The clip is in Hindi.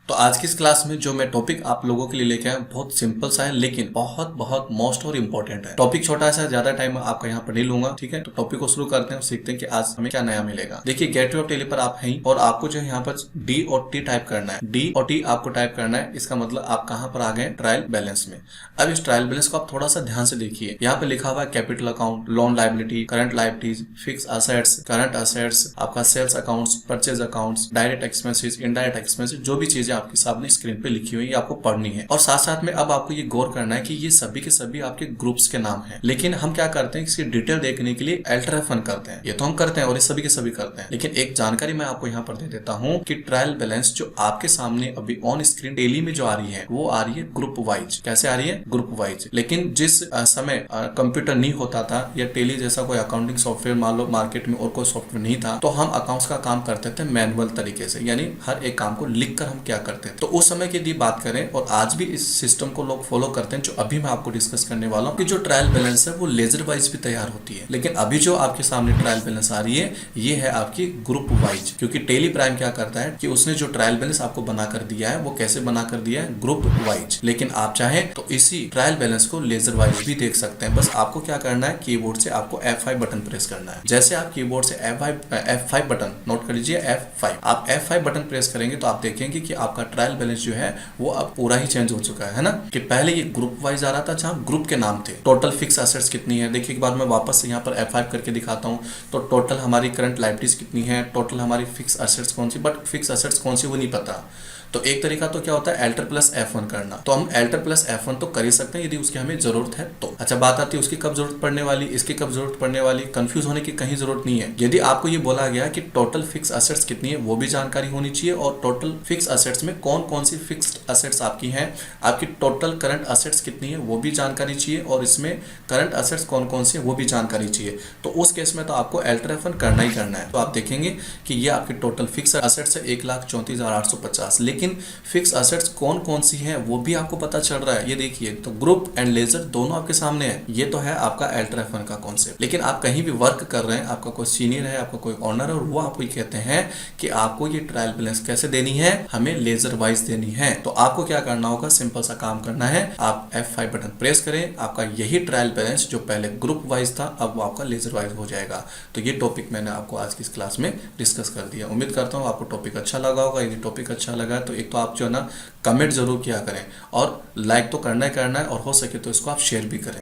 तो आज की इस क्लास में जो मैं टॉपिक आप लोगों के लिए लेके आया बहुत सिंपल सा है, लेकिन बहुत बहुत मोस्ट और इम्पोर्टेंट है। टॉपिक छोटा सा, ज्यादा टाइम आपका यहाँ पर नहीं लूंगा, ठीक है। तो टॉपिक को शुरू करते हैं और सीखते हैं कि आज हमें क्या नया मिलेगा। देखिए, गेटवे ऑफ टेली पर आप हैं और आपको जो है यहाँ पर डी और टी टाइप करना है। डी और टी आपको टाइप करना है, इसका मतलब आप कहाँ पर आ गए, ट्रायल बैलेंस में। अब इस ट्रायल बैलेंस को आप थोड़ा सा ध्यान से देखिए। यहाँ पे लिखा हुआ है capital account, loan liability, current liabilities, fix assets, current assets, आपका sales accounts, purchase accounts, direct expenses, indirect expenses, जो भी चीजें आपके सामने स्क्रीन पे लिखी हुई है आपको पढ़नी है। और साथ साथ में अब आपको ये गौर करना है कि ये सभी के सभी आपके ग्रुप्स के नाम हैं। लेकिन हम क्या करते हैं, इसकी डिटेल देखने के लिए अल्टर F1 करते हैं। ये तो हम करते हैं और ये सभी के सभी करते हैं, लेकिन एक जानकारी मैं आपको यहाँ पर दे देता हूँ कि ट्रायल बैलेंस जो आपके सामने अभी ऑन स्क्रीन टेली में जो आ रही है वो आ रही है ग्रुप वाइज। कैसे आ रही है, ग्रुप वाइज। लेकिन जिस समय कंप्यूटर नहीं होता था या टेली जैसा कोई अकाउंटिंग सॉफ्टवेयर मान लो मार्केट में और कोई सॉफ्टवेयर नहीं था, तो हम अकाउंट्स का काम करते थे मैनुअल तरीके से, यानी हर एक काम को लिख कर हम क्या करते हैं। तो उस समय की यदि बात करें, और आज भी इस सिस्टम को लोग फॉलो करते हैं जो अभी मैं आपको डिस्कस करने वाला हूँ, कि जो ट्रायल बैलेंस है वो लेजर वाइज भी तैयार होती है। लेकिन अभी जो आपके सामने ट्रायल बैलेंस आ रही है ये है आपकी ग्रुप वाइज, क्योंकि टेली प्राइम क्या करता है कि उसने जो ट्रायल बैलेंस आपको बनाकर दिया है वो कैसे बनाकर दिया है, ग्रुप वाइज। लेकिन आप चाहें तो इसी ट्रायल बैलेंस को लेजर वाइज भी देख सकते हैं। बस आपको क्या करना है, कीबोर्ड से आपको F5 बटन प्रेस करना है। जैसे आप कीबोर्ड से F5 बटन, नोट कर लीजिए F5, आप F5 बटन प्रेस करेंगे तो आप देखेंगे कि आपका ट्रायल बैलेंस जो है वो अब पूरा ही चेंज हो चुका है ना। कि पहले ये ग्रुप वाइज आ रहा था जहां ग्रुप के नाम थे। टोटल फिक्स एसेट्स कितनी है, देखिए एक बार मैं वापस से यहाँ पर F5 करके दिखाता हूँ। तो टोटल हमारी करंट लायबिलिटीज कितनी है, टोटल हमारी फिक्स एसेट्स कौन सी, बट फिक्स एसेट्स कौन सी वो नहीं पता। तो एक तरीका तो क्या होता है, अल्टर प्लस F1 करना। तो हम अल्टर प्लस F1 तो कर ही सकते हैं यदि उसकी हमें जरूरत है तो। अच्छा, बात आती है उसकी कब जरूरत पड़ने वाली, इसकी कब जरूरत पड़ने वाली। कंफ्यूज होने की कहीं जरूरत नहीं है। यदि आपको ये बोला गया कि टोटल फिक्स एसेट्स कितनी है वो भी जानकारी होनी चाहिए, और टोटल फिक्स एसेट्स में कौन कौन सी फिक्स्ड एसेट्स आपकी हैं, आपकी टोटल करंट एसेट्स कितनी है वो भी जानकारी चाहिए, और इसमें करंट एसेट्स कौन कौन सी है वो भी जानकारी चाहिए। तो उस केस में तो आपको अल्टर F1 करना ही करना है। तो आप देखेंगे कि ये आपकी टोटल फिक्स एसेट्स है 1,34,850। लेकिन फिक्स एसेट्स कौन कौन सी हैं वो भी आपको पता चल रहा है। ये देखिए, तो ग्रुप एंड लेजर दोनों आपके सामने है। ये तो है आपका अल्टर F1 का कॉन्सेप्ट। लेकिन आप कहीं भी वर्क कर रहे हैं, आपका कोई सीनियर है, आपका कोई ऑनर है, और वो आपको ये कहते हैं कि आपको ये ट्रायल बैलेंस कैसे देनी है, हमें लेजर वाइज देनी है। तो आपको क्या करना होगा, सिंपल सा काम करना है, आप F5 बटन प्रेस करें, आपका यही ट्रायल बैलेंस जो पहले ग्रुप वाइज था अब वो आपका लेजर वाइज हो जाएगा। तो ये टॉपिक मैंने आपको आज की इस क्लास में डिस्कस कर दिया। उम्मीद करता हूँ आपको टॉपिक अच्छा लगा होगा। यदि टॉपिक अच्छा लगा तो एक तो आप जो है ना कमेंट जरूर किया करें, और लाइक तो करना ही करना है, और हो सके तो इसको आप शेयर भी करें।